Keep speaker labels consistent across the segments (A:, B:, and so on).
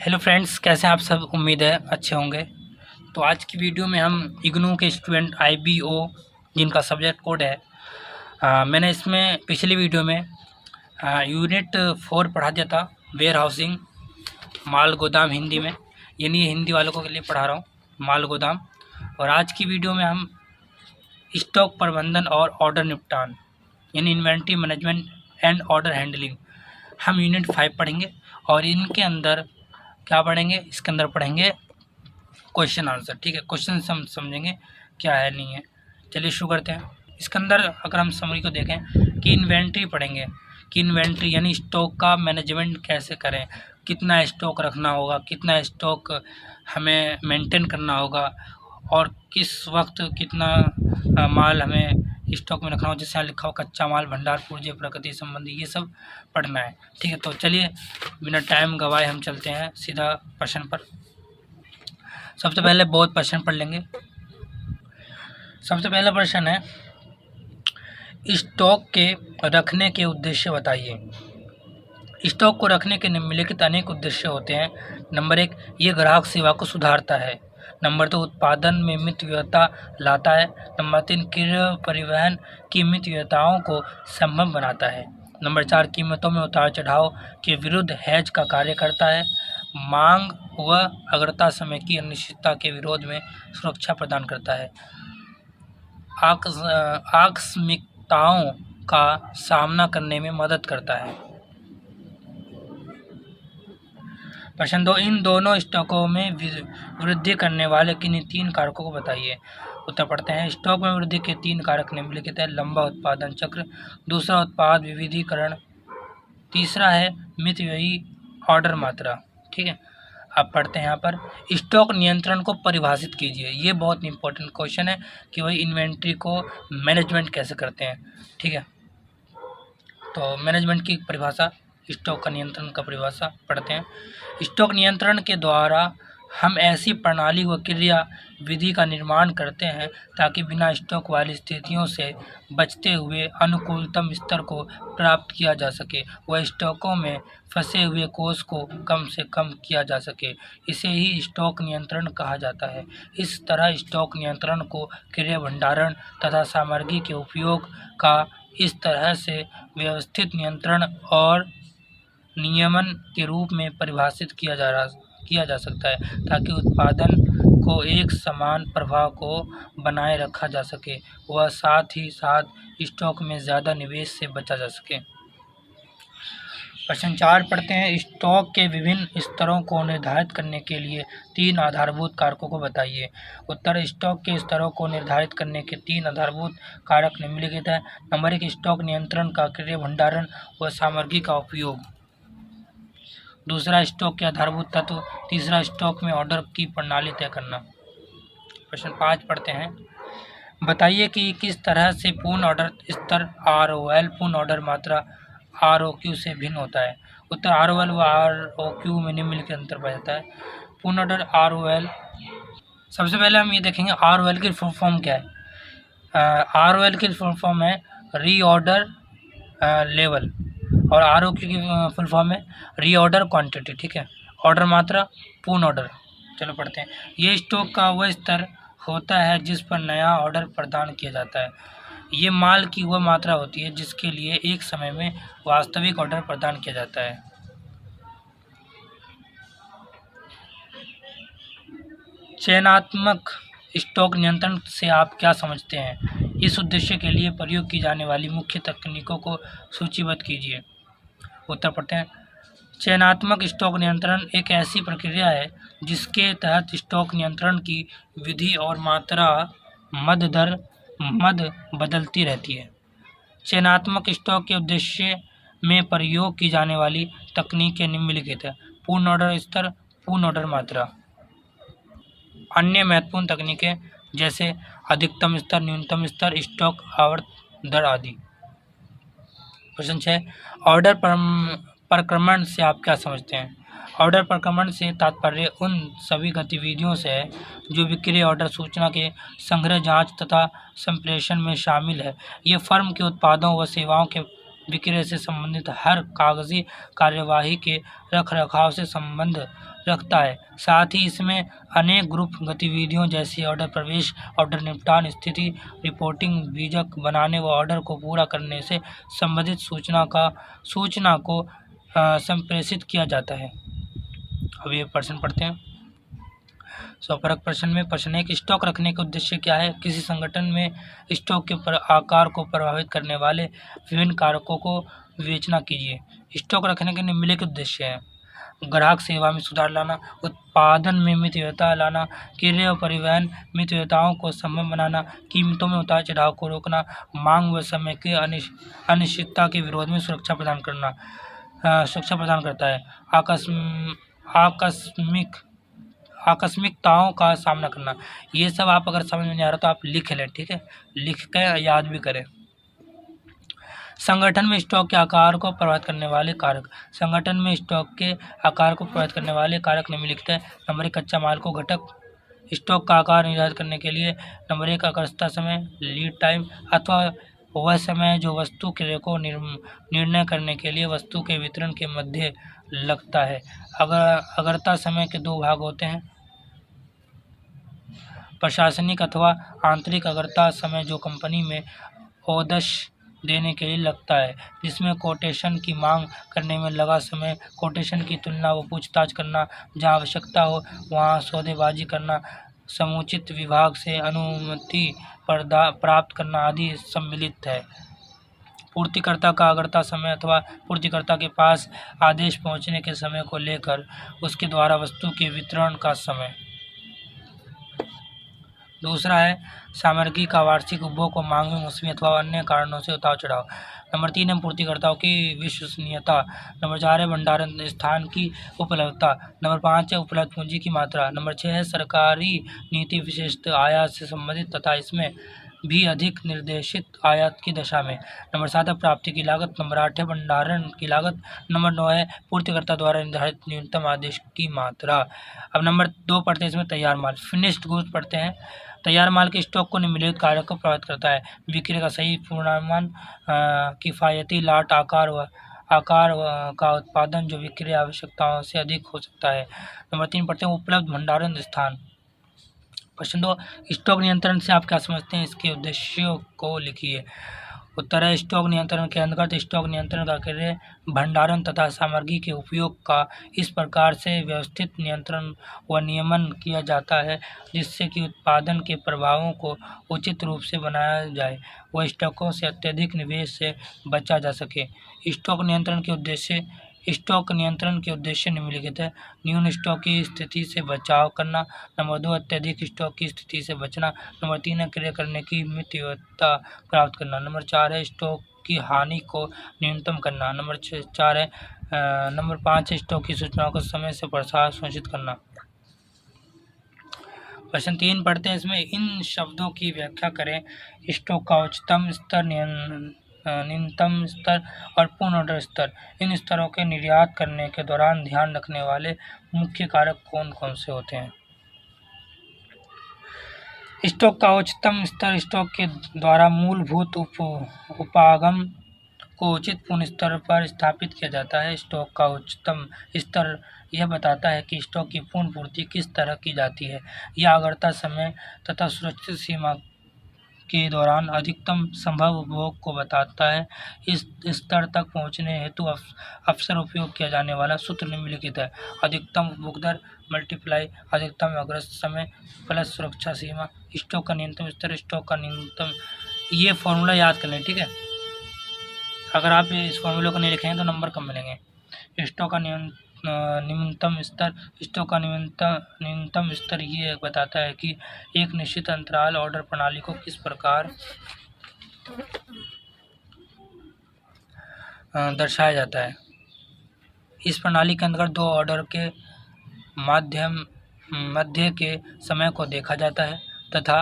A: Hello friends, कैसे हैं आप सब। उम्मीद है अच्छे होंगे। तो आज की वीडियो में हम इग्नू के स्टूडेंट IBO जिनका सब्जेक्ट कोड है, मैंने इसमें पिछली वीडियो में यूनिट 4 पढ़ा दिया था, वेयर हाउसिंग माल गोदाम हिंदी में, यानी हिंदी वालों को के लिए पढ़ा रहा हूँ माल गोदाम। और आज की वीडियो में हम स्टॉक प्रबंधन और ऑर्डर निपटान यानी inventory management and order handling हम यूनिट 5 पढ़ेंगे। और इनके अंदर क्या पढ़ेंगे, इसके अंदर पढ़ेंगे क्वेश्चन आंसर। ठीक है, क्वेश्चन हम समझेंगे क्या है नहीं है। चलिए शुरू करते हैं। इसके अंदर अगर हम समरी को देखें कि इन्वेंट्री पढ़ेंगे कि इन्वेंट्री यानी स्टॉक का मैनेजमेंट कैसे करें, कितना स्टॉक रखना होगा, कितना स्टॉक हमें मेंटेन करना होगा और किस वक्त कितना माल हमें स्टॉक में रखना हो। जैसे यहाँ लिखा हो कच्चा माल, भंडार, पूर्जे, प्रकृति संबंधी, ये सब पढ़ना है। ठीक है, तो चलिए बिना टाइम गवाए हम चलते हैं सीधा प्रश्न पर। सबसे पहले बहुत प्रश्न पढ़ लेंगे। सबसे पहला प्रश्न है, स्टॉक के रखने के उद्देश्य बताइए। स्टॉक को रखने के निम्नलिखित अनेक उद्देश्य होते हैं। नंबर 1, ये ग्राहक सेवा को सुधारता है। नंबर 2, उत्पादन में मितव्ययता लाता है। नंबर 3, क्रय परिवहन की मितव्ययताओं को संभव बनाता है। नंबर 4, कीमतों में उतार चढ़ाव के विरुद्ध हेज का कार्य करता है। मांग व अग्रता समय की अनिश्चितता के विरोध में सुरक्षा प्रदान करता है। आकस्मिकताओं का सामना करने में मदद करता है। प्रश्न 2, इन दोनों स्टॉकों में वृद्धि करने वाले किन्हीं 3 कारकों को बताइए। उत्तर पढ़ते हैं। स्टॉक में वृद्धि के 3 कारक निम्नलिखित है। लंबा उत्पादन चक्र, दूसरा उत्पाद विविधीकरण, तीसरा है मितव्ययी ऑर्डर मात्रा। ठीक है, अब पढ़ते हैं यहाँ पर, स्टॉक नियंत्रण को परिभाषित कीजिए। ये बहुत इंपॉर्टेंट क्वेश्चन है कि वही इन्वेंट्री को मैनेजमेंट कैसे करते हैं। ठीक है, तो मैनेजमेंट की परिभाषा, स्टॉक का नियंत्रण का परिभाषा पढ़ते हैं। स्टॉक नियंत्रण के द्वारा हम ऐसी प्रणाली व क्रिया विधि का निर्माण करते हैं ताकि बिना स्टॉक वाली स्थितियों से बचते हुए अनुकूलतम स्तर को प्राप्त किया जा सके व स्टॉकों में फंसे हुए कोष को कम से कम किया जा सके। इसे ही स्टॉक नियंत्रण कहा जाता है। इस तरह स्टॉक नियंत्रण को क्रय भंडारण तथा सामग्री के उपयोग का इस तरह से व्यवस्थित नियंत्रण और नियमन के रूप में परिभाषित किया जा सकता है ताकि उत्पादन को एक समान प्रभाव को बनाए रखा जा सके व साथ ही साथ स्टॉक में ज़्यादा निवेश से बचा जा सके। प्रश्न 4 पढ़ते हैं। स्टॉक के विभिन्न स्तरों को निर्धारित करने के लिए 3 आधारभूत कारकों को बताइए। उत्तर, स्टॉक के स्तरों को निर्धारित करने के 3 आधारभूत कारक निम्नलिखित है। नंबर 1, स्टॉक नियंत्रण का क्रय भंडारण व सामग्री का उपयोग। दूसरा, स्टॉक के आधारभूत तत्व। तीसरा, स्टॉक में ऑर्डर की प्रणाली तय करना। प्रश्न 5 पढ़ते हैं। बताइए कि किस तरह से पूर्ण ऑर्डर स्तर ROL पूर्ण ऑर्डर मात्रा ROQ से भिन्न होता है। उत्तर, ROL व ROQ में निम्नलिखित अंतर पाया जाता है। पूर्ण ऑर्डर ROL, सबसे पहले हम ये देखेंगे ROL की फुल फॉर्म क्या है। ROL की फुल फॉर्म है रीऑर्डर लेवल और ROQ की फुल फॉर्म है रीऑर्डर क्वांटिटी। ठीक है, ऑर्डर मात्रा, पूर्ण ऑर्डर। चलो पढ़ते हैं। ये स्टॉक का वह स्तर होता है जिस पर नया ऑर्डर प्रदान किया जाता है। ये माल की वह मात्रा होती है जिसके लिए एक समय में वास्तविक ऑर्डर प्रदान किया जाता है। चयनात्मक स्टॉक नियंत्रण से आप क्या समझते हैं? इस उद्देश्य के लिए प्रयोग की जाने वाली मुख्य तकनीकों को सूचीबद्ध कीजिए। उत्तर पढ़ते हैं। चयनात्मक स्टॉक नियंत्रण एक ऐसी प्रक्रिया है जिसके तहत स्टॉक नियंत्रण की विधि और मात्रा मद बदलती रहती है। चयनात्मक स्टॉक के उद्देश्य में प्रयोग की जाने वाली तकनीकें निम्नलिखित है। पूर्ण ऑर्डर स्तर, पूर्ण ऑर्डर मात्रा। अन्य महत्वपूर्ण तकनीकें जैसे अधिकतम स्तर, न्यूनतम स्तर, स्टॉक आवर्त दर आदि। प्रश्न 6, ऑर्डर प्रक्रमण से आप क्या समझते हैं? ऑर्डर प्रक्रमण से तात्पर्य उन सभी गतिविधियों से है जो विक्रय ऑर्डर सूचना के संग्रह, जांच तथा संप्रेषण में शामिल है। ये फर्म के उत्पादों व सेवाओं के विक्रय से संबंधित हर कागजी कार्यवाही के रखरखाव से संबंध रखता है। साथ ही इसमें अनेक ग्रुप गतिविधियों जैसे ऑर्डर प्रवेश, ऑर्डर निपटान, स्थिति रिपोर्टिंग, बीजक बनाने व ऑर्डर को पूरा करने से संबंधित सूचना को संप्रेषित किया जाता है। अब ये प्रश्न पढ़ते हैं। स्वपरक प्रश्न में प्रश्न एक, स्टॉक रखने का उद्देश्य क्या है? किसी संगठन में स्टॉक के आकार को प्रभावित करने वाले विभिन्न कारकों को विवेचना कीजिए। स्टॉक रखने के निम्नलिखित उद्देश्य हैं: ग्राहक सेवा में सुधार लाना, उत्पादन में मितव्ययता लाना, क्रय और परिवहन मितव्ययताओं को संभव बनाना, कीमतों में उतार चढ़ाव को रोकना, मांग व समय की अनिश्चितता के विरोध में सुरक्षा प्रदान करता है, आकस्मिकताओं का सामना करना। ये सब आप अगर समझ में नहीं आ रहा तो आप लिख लें, ठीक है, लिख कर याद भी करें। संगठन में स्टॉक के आकार को प्रभावित करने वाले कारक। संगठन में स्टॉक के आकार को प्रभावित करने वाले कारक निम्नलिखित है। नंबर 1, कच्चा माल को घटक। स्टॉक का आकार निर्धारित करने के लिए नंबर 1, आकस्मिकता समय, लीड टाइम, अथवा वह समय जो वस्तु क्रय को निर्णय करने के लिए वस्तु के वितरण के मध्य लगता है। अग्रता समय के 2 भाग होते हैं: प्रशासनिक अथवा आंतरिक अग्रता समय जो कंपनी में ओदश देने के लिए लगता है, जिसमें कोटेशन की मांग करने में लगा समय, कोटेशन की तुलना व पूछताछ करना, जहां आवश्यकता हो वहां सौदेबाजी करना, समुचित विभाग से अनुमति प्राप्त करना आदि सम्मिलित है। पूर्तिकर्ता का अग्रता समय अथवा पूर्तिकर्ता के पास आदेश पहुंचने के समय को लेकर उसके द्वारा वस्तु के वितरण का समय। दूसरा है सामग्री का वार्षिक उपभोग व मांग में मौसमी अथवा अन्य कारणों से उतार चढ़ाव। नंबर 3 है पूर्तिकर्ताओं की विश्वसनीयता। नंबर 4 है भंडारण स्थान की उपलब्धता। नंबर 5 है उपलब्ध पूंजी की मात्रा। नंबर 6 है सरकारी नीति विशेषत आयात से संबंधित तथा इसमें भी अधिक निर्देशित आयात की दशा में। नंबर 7 है प्राप्ति की लागत। नंबर 8 है भंडारण की लागत। नंबर 9 है पूर्तिकर्ता द्वारा निर्धारित न्यूनतम आदेश की मात्रा। अब नंबर 2 पढ़ते हैं इसमें तैयार माल, फिनिश्ड गुड्स पढ़ते हैं। तैयार माल के स्टॉक को निम्नलिखित कारक को प्रभावित करता है: विक्रय का सही पूर्वानुमान, किफ़ायती लाट आकार का उत्पादन जो विक्रय आवश्यकताओं से अधिक हो सकता है। नंबर 3 पढ़ते हैं उपलब्ध भंडारण स्थान। प्रश्न 2, स्टॉक नियंत्रण से आप क्या समझते हैं? इसके उद्देश्यों को लिखिए। उत्तर है स्टॉक नियंत्रण के अंतर्गत स्टॉक नियंत्रण का कार्य भंडारण तथा सामग्री के उपयोग का इस प्रकार से व्यवस्थित नियंत्रण व नियमन किया जाता है जिससे कि उत्पादन के प्रभावों को उचित रूप से बनाया जाए व स्टॉकों से अत्यधिक निवेश से बचा जा सके। स्टॉक नियंत्रण के उद्देश्य निम्नलिखित है: न्यून स्टॉक की स्थिति से बचाव करना। नंबर 2, अत्यधिक स्टॉक की स्थिति से बचना। नंबर 3 है क्रय करने की मितव्ययता प्राप्त करना। नंबर 4 है स्टॉक की हानि को न्यूनतम करना। नंबर 5 है स्टॉक की सूचनाओं को समय से प्रसार सुनिश्चित करना। प्रश्न 3 पढ़ते हैं इसमें इन शब्दों की व्याख्या करें। स्टॉक का उच्चतम स्तर, न्यूनतम स्तर और पूर्ण ऑर्डर स्तर। इन स्तरों के निर्यात करने के दौरान ध्यान रखने वाले मुख्य कारक कौन कौन से होते हैं? स्टॉक का उच्चतम स्तर स्टॉक के द्वारा मूलभूत उपागम को उचित पूर्ण स्तर पर स्थापित किया जाता है। स्टॉक का उच्चतम स्तर यह बताता है कि स्टॉक की पूर्ण पूर्ति किस तरह की जाती है। यह अग्रता समय तथा सुरक्षित सीमा के दौरान अधिकतम संभव उपभोग को बताता है। इस स्तर तक पहुंचने हेतु अक्सर उपयोग किया जाने वाला सूत्र निम्नलिखित है: अधिकतम उपभोग दर मल्टीप्लाई अधिकतम अग्रता समय प्लस सुरक्षा सीमा। स्टॉक का न्यूनतम स्तर, स्टॉक का न्यूनतम, ये फॉर्मूला याद कर लें, ठीक है। अगर आप इस फॉर्मूले को नहीं लिखेंगे तो नंबर कम मिलेंगे। स्टॉक का न्यूनतम स्तर, स्टॉक का न्यूनतम स्तर ये बताता है कि एक निश्चित अंतराल ऑर्डर प्रणाली को किस प्रकार दर्शाया जाता है। इस प्रणाली के अंतर्गत 2 ऑर्डर के मध्य के समय को देखा जाता है तथा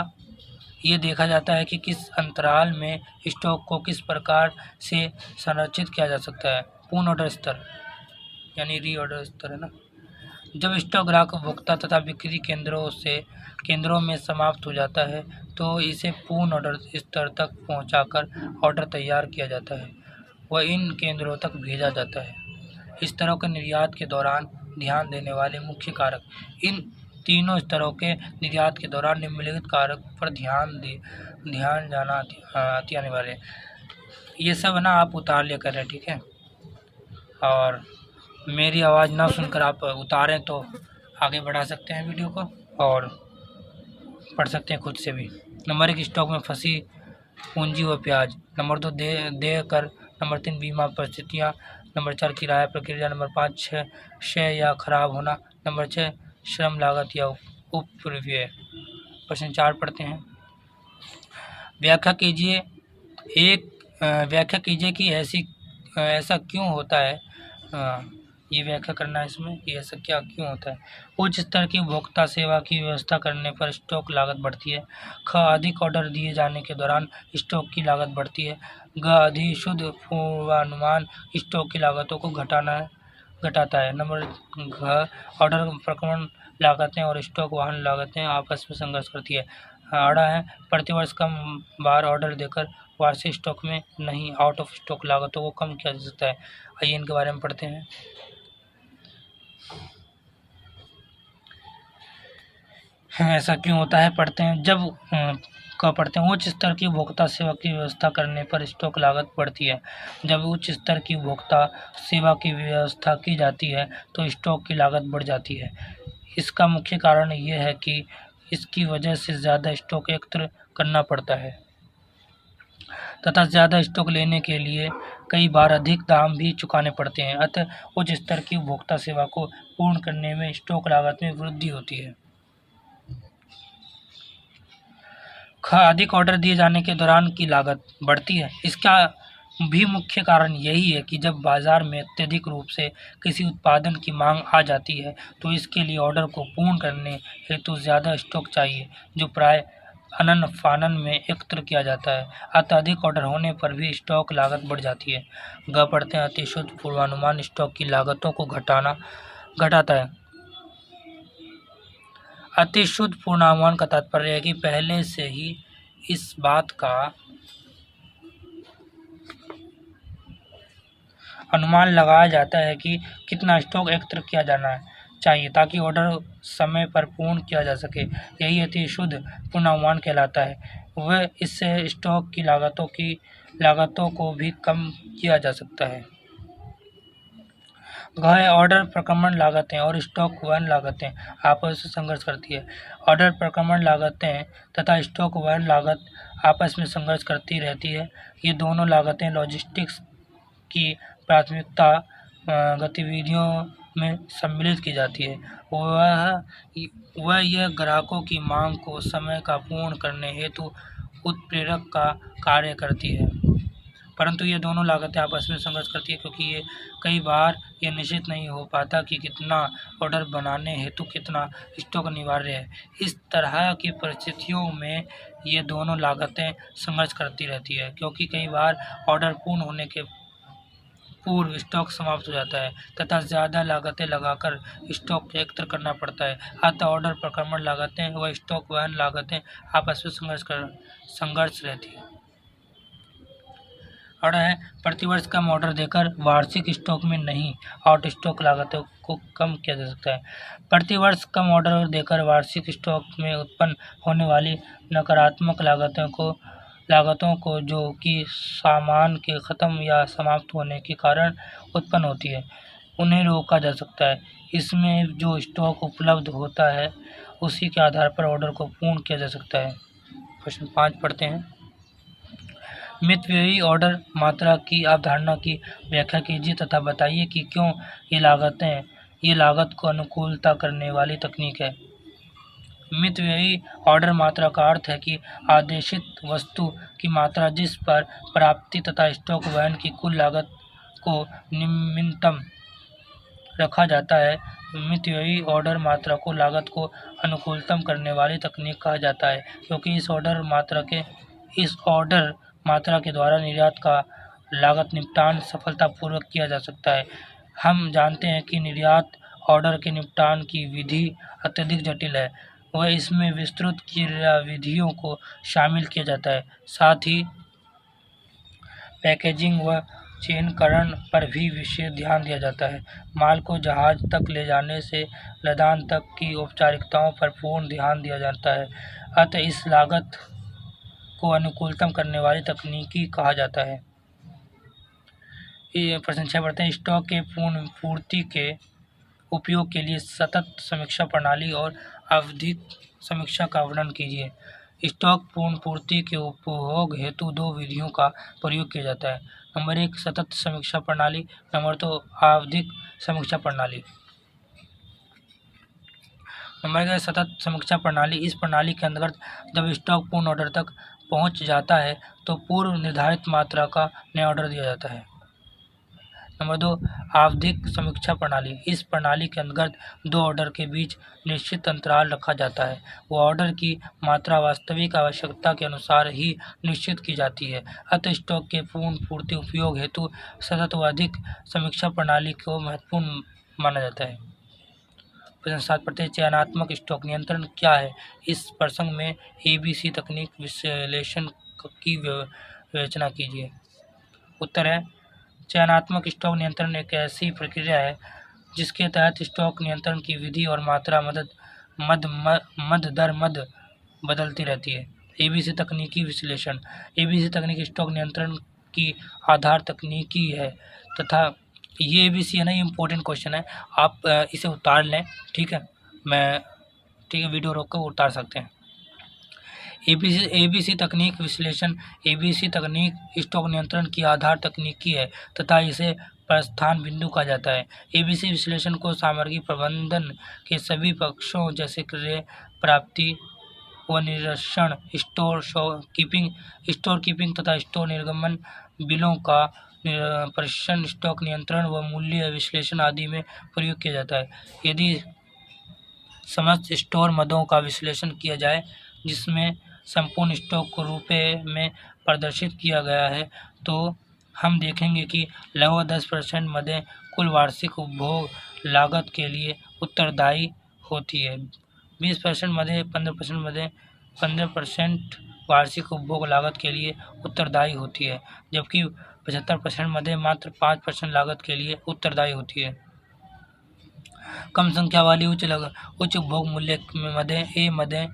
A: ये देखा जाता है कि किस अंतराल में स्टॉक को किस प्रकार से संरक्षित किया जा सकता है। पूर्ण ऑर्डर स्तर यानी रीऑर्डर स्तर है ना। जब स्टॉक ग्राहक, उपभोक्ता तथा बिक्री केंद्रों में समाप्त हो जाता है तो इसे पूर्ण ऑर्डर स्तर तक पहुंचाकर ऑर्डर तैयार किया जाता है। वह इन केंद्रों तक भेजा जाता है। इस तरह के निर्यात के दौरान ध्यान देने वाले मुख्य कारक, इन तीनों स्तरों के निर्यात के दौरान निम्नलिखित कारक पर ध्यान जाना अति अनिवार्य है। ये सब ना आप उतार लिया करें, ठीक है। और मेरी आवाज़ ना सुनकर आप उतारें तो आगे बढ़ा सकते हैं वीडियो को और पढ़ सकते हैं खुद से भी। नंबर 1, स्टॉक में फंसी पूंजी व ब्याज। नंबर 2, देय कर। नंबर 3, बीमा परिस्थितियाँ। नंबर 4, किराया प्रक्रिया। नंबर 5, क्षय या खराब होना। नंबर 6, श्रम लागत या उपरिव्यय। प्रश्न 4 पढ़ते हैं। व्याख्या कीजिए कि ऐसा क्यों होता है। ये व्याख्या करना है इसमें कि ऐसा क्या क्यों होता है। उच्च स्तर की उपभोक्ता सेवा की व्यवस्था करने पर स्टॉक लागत बढ़ती है। ख, अधिक ऑर्डर दिए जाने के दौरान स्टॉक की लागत बढ़ती है। ग, अधिशुद्ध पूर्वानुमान स्टॉक की लागतों को घटाता है। नंबर घ, ऑर्डर प्रक्रमण लागतें और स्टॉक वाहन लागतें आपस में संघर्ष करती है। आड़ा है, प्रतिवर्ष कम बार ऑर्डर देकर वार्षिक स्टॉक में नहीं, आउट ऑफ स्टॉक लागतों को कम किया जा सकता है। आइए इनके बारे में पढ़ते हैं। ऐसा क्यों होता है, पढ़ते हैं। पढ़ते हैं। उच्च स्तर की उपभोक्ता सेवा की व्यवस्था करने पर स्टॉक लागत बढ़ती है। जब उच्च स्तर की उपभोक्ता सेवा की व्यवस्था की जाती है तो स्टॉक की लागत बढ़ जाती है। इसका मुख्य कारण यह है कि इसकी वजह से ज़्यादा स्टॉक एकत्र करना पड़ता है तथा ज़्यादा स्टॉक लेने के लिए कई बार अधिक दाम भी चुकाने पड़ते हैं। अतः उच्च स्तर की उपभोक्ता सेवा को पूर्ण करने में स्टॉक लागत में वृद्धि होती है। अधिक ऑर्डर दिए जाने के दौरान की लागत बढ़ती है। इसका भी मुख्य कारण यही है कि जब बाजार में अत्यधिक रूप से किसी उत्पादन की मांग आ जाती है तो इसके लिए ऑर्डर को पूर्ण करने हेतु ज़्यादा स्टॉक चाहिए, जो प्राय अनन फानन में एकत्र किया जाता है। अत्यधिक ऑर्डर होने पर भी स्टॉक लागत बढ़ जाती है। ग, पढ़ते हैं। अतिशुद्ध पूर्वानुमान स्टॉक की लागतों को घटाता है। अतिशुद्ध पूर्वानुमान का तात्पर्य है कि पहले से ही इस बात का अनुमान लगाया जाता है कि कितना स्टॉक एकत्र किया जाना चाहिए ताकि ऑर्डर समय पर पूर्ण किया जा सके। यही अतिशुद्ध पूर्वानुमान कहलाता है। वह इससे स्टॉक की लागतों को भी कम किया जा सकता है। ऑर्डर प्रक्रमण लागतें और स्टॉक वहन लागतें आपस में संघर्ष करती है। ऑर्डर प्रक्रमण लागतें तथा स्टॉक वहन लागत आपस में संघर्ष करती रहती है। ये दोनों लागतें लॉजिस्टिक्स की प्राथमिकता गतिविधियों में सम्मिलित की जाती है। वह यह ग्राहकों की मांग को समय का पूर्ण करने हेतु उत्प्रेरक का कार्य करती है। परंतु ये दोनों लागतें आपस में संघर्ष करती है क्योंकि ये कई बार यह निश्चित नहीं हो पाता कि कितना ऑर्डर बनाने हेतु कितना स्टॉक अनिवार्य है। इस तरह की परिस्थितियों में ये दोनों लागतें संघर्ष करती रहती है क्योंकि कई बार ऑर्डर पूर्ण होने के पूर्व स्टॉक समाप्त हो जाता है तथा ज़्यादा लागतें लगाकर स्टॉक एकत्र करना पड़ता है। अतः ऑर्डर प्रक्रमण लागतें व स्टॉक वहन लागतें आपस में संघर्ष रहती है। और है, प्रतिवर्ष कम ऑर्डर देकर वार्षिक स्टॉक में नहीं, आउट स्टॉक लागतों को कम किया जा सकता है। प्रतिवर्ष कम ऑर्डर देकर वार्षिक स्टॉक में उत्पन्न होने वाली नकारात्मक लागतों को जो कि सामान के ख़त्म या समाप्त होने के कारण उत्पन्न होती है, उन्हें रोका जा सकता है। इसमें जो स्टॉक उपलब्ध होता है उसी के आधार पर ऑर्डर को पूर्ण किया जा सकता है। प्रश्न 5 पढ़ते हैं। मितव्ययी ऑर्डर मात्रा की अवधारणा की व्याख्या कीजिए तथा बताइए कि क्यों ये लागत को अनुकूलता करने वाली तकनीक है। मितव्ययी ऑर्डर मात्रा का अर्थ है कि आदेशित वस्तु की मात्रा जिस पर प्राप्ति तथा स्टॉक वहन की कुल लागत को निम्नतम रखा जाता है। मितव्ययी ऑर्डर मात्रा को लागत को अनुकूलतम करने वाली तकनीक कहा जाता है क्योंकि इस ऑर्डर मात्रा के द्वारा निर्यात का लागत निपटान सफलतापूर्वक किया जा सकता है। हम जानते हैं कि निर्यात ऑर्डर के निपटान की विधि अत्यधिक जटिल है व इसमें विस्तृत क्रियाविधियों को शामिल किया जाता है। साथ ही पैकेजिंग व चयनकरण पर भी विशेष ध्यान दिया जाता है। माल को जहाज तक ले जाने से लदान तक की औपचारिकताओं पर पूर्ण ध्यान दिया जाता है। अतः इस लागत को अनुकूलतम करने वाली तकनीकी कहा जाता है। ये प्रश्न 6 पढ़ते हैं। स्टॉक के पूर्ण पूर्ति के उपयोग के लिए सतत समीक्षा प्रणाली और आवधिक समीक्षा का वर्णन कीजिए। स्टॉक पूर्ण पूर्ति के उपभोग हेतु दो विधियों का प्रयोग किया जाता है। नंबर 1 सतत समीक्षा प्रणाली, नंबर 2 आवधिक समीक्षा प्रणाली। नंबर 1 सतत समीक्षा प्रणाली। इस प्रणाली के अंतर्गत जब स्टॉक पूर्ण ऑर्डर तक पहुंच जाता है तो पूर्व निर्धारित मात्रा का नया ऑर्डर दिया जाता है। नंबर 2 आवधिक समीक्षा प्रणाली। इस प्रणाली के अंतर्गत दो ऑर्डर के बीच निश्चित अंतराल रखा जाता है। वो ऑर्डर की मात्रा वास्तविक आवश्यकता के अनुसार ही निश्चित की जाती है। अतः स्टॉक के पूर्ण पूर्ति उपयोग हेतु सतत व अधिक समीक्षा प्रणाली को महत्वपूर्ण माना जाता है। प्रश्न 7 पढ़ते हैं। चयनात्मक स्टॉक नियंत्रण क्या है? इस प्रसंग में ABC तकनीक विश्लेषण की विवेचना कीजिए। उत्तर है चयनात्मक स्टॉक नियंत्रण एक ऐसी प्रक्रिया है जिसके तहत स्टॉक नियंत्रण की विधि और मात्रा मद दर मद बदलती रहती है। ABC तकनीकी विश्लेषण। ABC तकनीक स्टॉक नियंत्रण की आधार तकनीकी है तथा ये ABC है ना, ये इम्पोर्टेंट क्वेश्चन है, आप इसे उतार लें। ठीक है, वीडियो रोक कर उतार सकते हैं। ABC तकनीक विश्लेषण। ABC तकनीक स्टॉक नियंत्रण की आधार तकनीकी है तथा इसे प्रस्थान बिंदु कहा जाता है। ABC विश्लेषण को सामग्री प्रबंधन के सभी पक्षों जैसे क्रय, प्राप्ति व निरीक्षण, स्टोर कीपिंग तथा स्टोर निर्गमन, बिलों का परीक्षण, स्टॉक नियंत्रण व मूल्य विश्लेषण आदि में प्रयोग किया जाता है। यदि समस्त स्टोर मदों का विश्लेषण किया जाए जिसमें संपूर्ण स्टॉक को रुपये में प्रदर्शित किया गया है तो हम देखेंगे कि लगभग 10% मदें कुल वार्षिक उपभोग लागत के लिए उत्तरदायी होती है। 20% मदें 15% वार्षिक उपभोग लागत के लिए उत्तरदायी होती है, जबकि 75% मदें मात्र 5% लागत के लिए उत्तरदायी होती है। कम संख्या वाली उच्च उपभोग मूल्य में मदें ए मदें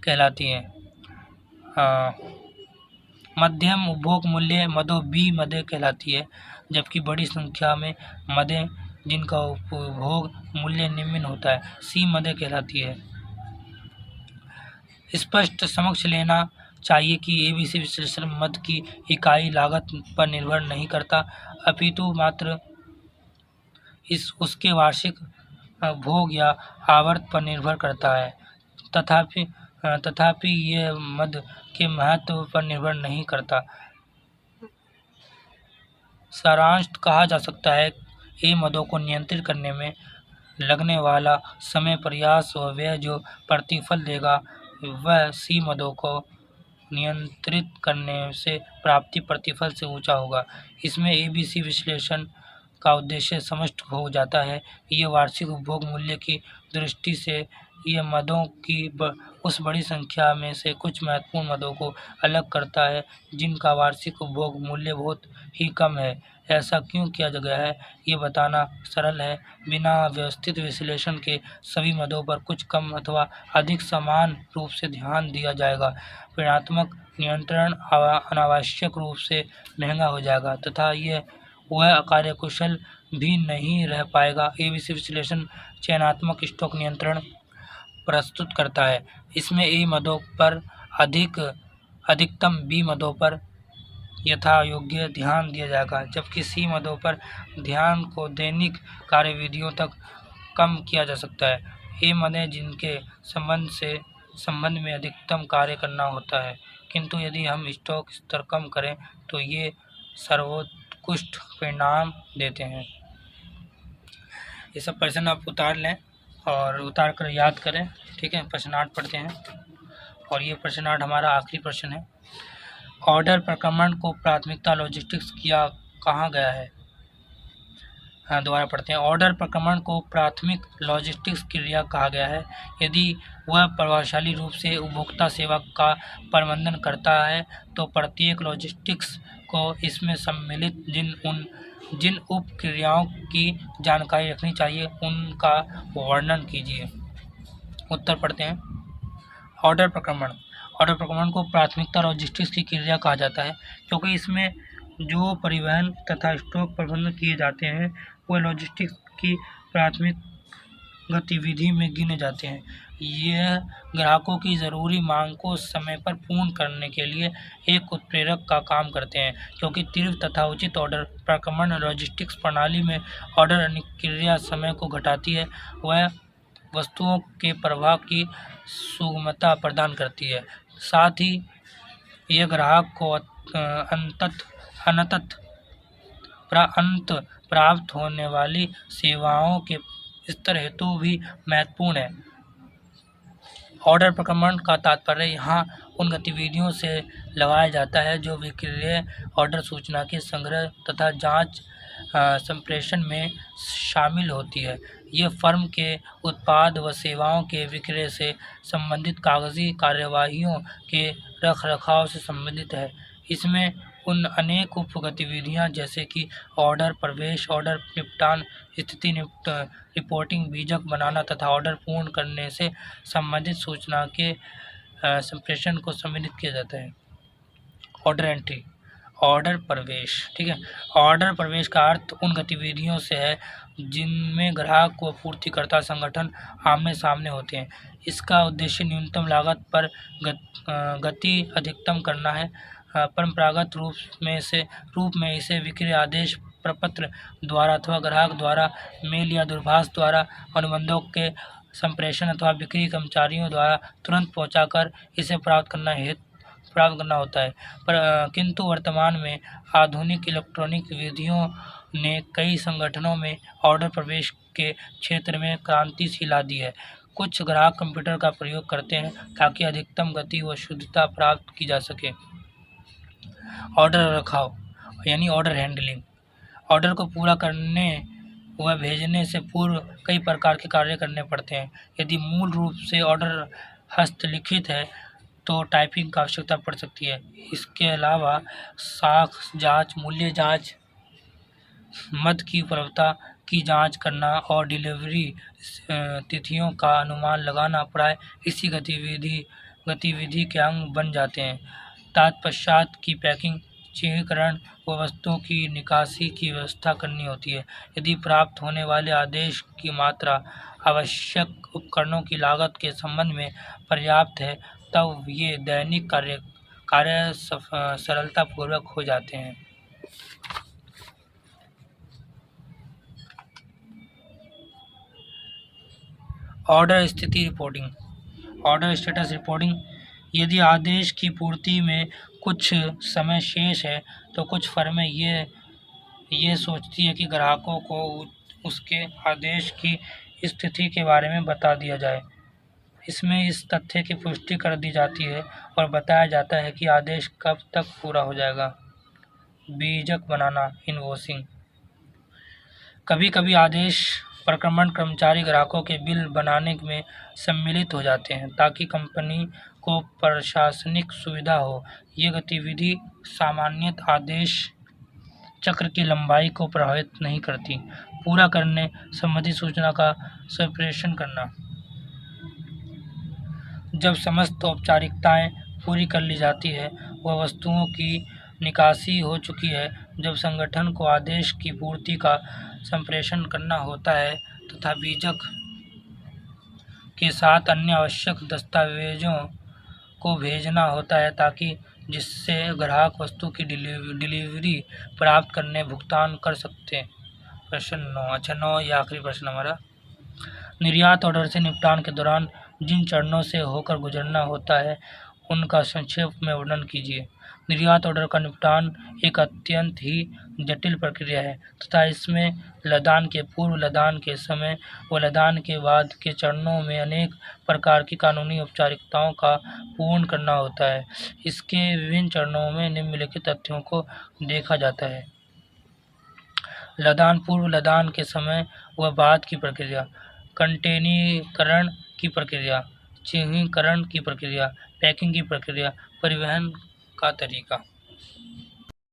A: कहलाती हैं। मध्यम उपभोग मूल्य मदों बी मदें कहलाती है, जबकि बड़ी संख्या में मदें जिनका उपभोग मूल्य निम्न होता है सी मदें कहलाती है। स्पष्ट समझ लेना चाहिए कि ABC विश्लेषण मद की इकाई लागत पर निर्भर नहीं करता, अपितु मात्र उसके वार्षिक भोग या आवर्त पर निर्भर करता है। तथापि यह मद के महत्व पर निर्भर नहीं करता। सारांश कहा जा सकता है ए मदों को नियंत्रित करने में लगने वाला समय, प्रयास व व्यय जो प्रतिफल देगा वह सी मदों को नियंत्रित करने से प्राप्ति प्रतिफल से ऊंचा होगा। इसमें ABC विश्लेषण का उद्देश्य स्पष्ट हो जाता है। यह वार्षिक उपभोग मूल्य की दृष्टि से यह मदों की उस बड़ी संख्या में से कुछ महत्वपूर्ण मदों को अलग करता है जिनका वार्षिक उपभोग मूल्य बहुत ही कम है। ऐसा क्यों किया गया है ये बताना सरल है। बिना व्यवस्थित विश्लेषण के सभी मदों पर कुछ कम अथवा अधिक समान रूप से ध्यान दिया जाएगा। परिणात्मक नियंत्रण अनावश्यक रूप से महंगा हो जाएगा तथा वह कार्यकुशल भी नहीं रह पाएगा। ABC विश्लेषण चयनात्मक स्टॉक नियंत्रण प्रस्तुत करता है। इसमें ए मदों पर अधिकतम बी मदों पर यथा योग्य ध्यान दिया जाएगा, जबकि सी मदों पर ध्यान को दैनिक कार्यविधियों तक कम किया जा सकता है। ए मदें जिनके संबंध में अधिकतम कार्य करना होता है, किंतु यदि हम स्टॉक स्तर कम करें तो ये सर्वोत्कृष्ट परिणाम देते हैं। ये सब प्रश्न आप उतार लें और उतार कर याद करें। ठीक है, प्रश्न 8 पढ़ते हैं और ये प्रश्न 8 हमारा आखिरी प्रश्न है। ऑर्डर प्रक्रमण को प्राथमिकता लॉजिस्टिक्स किया कहाँ गया है? दोबारा पढ़ते हैं। ऑर्डर प्रक्रमण को प्राथमिक लॉजिस्टिक्स क्रिया कहा गया है यदि वह प्रभावशाली रूप से उपभोक्ता सेवा का प्रबंधन करता है तो प्रत्येक लॉजिस्टिक्स को इसमें सम्मिलित जिन उप क्रियाओं की जानकारी रखनी चाहिए उनका वर्णन कीजिए। उत्तर पढ़ते हैं। ऑर्डर प्रक्रमण को प्राथमिकता लॉजिस्टिक्स की क्रिया कहा जाता है क्योंकि इसमें जो परिवहन तथा स्टॉक प्रबंधन किए जाते हैं वह लॉजिस्टिक्स की प्राथमिक गतिविधि में गिने जाते हैं। यह ग्राहकों की ज़रूरी मांग को समय पर पूर्ण करने के लिए एक उत्प्रेरक का काम करते हैं क्योंकि तीव्र तथा उचित ऑर्डर प्रक्रमण लॉजिस्टिक्स प्रणाली में ऑर्डर अनुक्रिया समय को घटाती है। वह वस्तुओं के प्रवाह की सुगमता प्रदान करती है, साथ ही यह ग्राहक को अंत प्राप्त होने वाली सेवाओं के स्तर हेतु भी महत्वपूर्ण है। ऑर्डर प्रक्रमण का तात्पर्य यहाँ उन गतिविधियों से लगाया जाता है जो विक्रय ऑर्डर सूचना के संग्रह तथा जांच संप्रेषण में शामिल होती है। ये फर्म के उत्पाद व सेवाओं के विक्रय से संबंधित कागजी कार्यवाहियों के रखरखाव से संबंधित है। इसमें उन अनेक उप गतिविधियाँ जैसे कि ऑर्डर प्रवेश, ऑर्डर निपटान, स्थिति रिपोर्टिंग, बीजक बनाना तथा ऑर्डर पूर्ण करने से संबंधित सूचना के संप्रेषण को सम्मिलित किया जाता है। ऑर्डर एंट्री, ऑर्डर प्रवेश, ठीक है। ऑर्डर प्रवेश का अर्थ उन गतिविधियों से है जिनमें ग्राहक व आपूर्तिकर्ता संगठन आमने सामने होते हैं। इसका उद्देश्य न्यूनतम लागत पर गति अधिकतम करना है। परंपरागत रूप में इसे विक्रय आदेश प्रपत्र द्वारा अथवा ग्राहक द्वारा मेल या दूरभाष द्वारा अनुबंधों के संप्रेषण अथवा बिक्री कर्मचारियों द्वारा तुरंत पहुंचाकर इसे प्राप्त करना होता है। किंतु वर्तमान में आधुनिक इलेक्ट्रॉनिक विधियों ने कई संगठनों में ऑर्डर प्रवेश के क्षेत्र में क्रांति सी ला दी है। कुछ ग्राहक कंप्यूटर का प्रयोग करते हैं ताकि अधिकतम गति व शुद्धता प्राप्त की जा सके। ऑर्डर रखाव यानी ऑर्डर हैंडलिंग, ऑर्डर को पूरा करने व भेजने से पूर्व कई प्रकार के कार्य करने पड़ते हैं। यदि मूल रूप से ऑर्डर हस्तलिखित है तो टाइपिंग की आवश्यकता पड़ सकती है। इसके अलावा साख जांच, मूल्य जांच, मद की उपलब्धता की जांच करना और डिलीवरी तिथियों का अनुमान लगाना प्राय इसी गतिविधि के अंग बन जाते हैं। तत्पश्चात की पैकिंग, चिह्नीकरण व वस्तुओं की निकासी की व्यवस्था करनी होती है। यदि प्राप्त होने वाले आदेश की मात्रा आवश्यक उपकरणों की लागत के संबंध में पर्याप्त है तब ये दैनिक कार्य सरलतापूर्वक हो जाते हैं। ऑर्डर स्थिति रिपोर्टिंग, ऑर्डर स्टेटस रिपोर्टिंग, यदि आदेश की पूर्ति में कुछ समय शेष है तो कुछ फर्में ये सोचती है कि ग्राहकों को उसके आदेश की स्थिति के बारे में बता दिया जाए। इसमें इस तथ्य की पुष्टि कर दी जाती है और बताया जाता है कि आदेश कब तक पूरा हो जाएगा। बीजक बनाना, इनवॉइसिंग, कभी कभी आदेश प्रक्रमण कर्मचारी ग्राहकों के बिल बनाने में सम्मिलित हो जाते हैं ताकि कंपनी को प्रशासनिक सुविधा हो। ये गतिविधि सामान्यतः आदेश चक्र की लंबाई को प्रभावित नहीं करती। पूरा करने संबंधी सूचना का संप्रेषण करना, जब समस्त औपचारिकताएं पूरी कर ली जाती है व वस्तुओं की निकासी हो चुकी है, जब संगठन को आदेश की पूर्ति का संप्रेषण करना होता है तथा बीजक के साथ अन्य आवश्यक दस्तावेजों को भेजना होता है ताकि जिससे ग्राहक वस्तु की डिलीवरी प्राप्त करने भुगतान कर सकते। प्रश्न 9 या आखिरी प्रश्न हमारा, निर्यात ऑर्डर से निपटान के दौरान जिन चरणों से होकर गुजरना होता है उनका संक्षेप में वर्णन कीजिए। निर्यात ऑर्डर का निपटान एक अत्यंत ही जटिल प्रक्रिया है तथा इसमें लदान के पूर्व, लदान के समय व लदान के बाद के चरणों में अनेक प्रकार की कानूनी औपचारिकताओं का पूर्ण करना होता है। इसके विभिन्न चरणों में निम्नलिखित तथ्यों को देखा जाता है। लदान पूर्व लदान के समय व बाद की प्रक्रिया, कंटेनरीकरण की प्रक्रिया, चिह्नीकरण की प्रक्रिया, पैकिंग की प्रक्रिया, परिवहन का तरीका।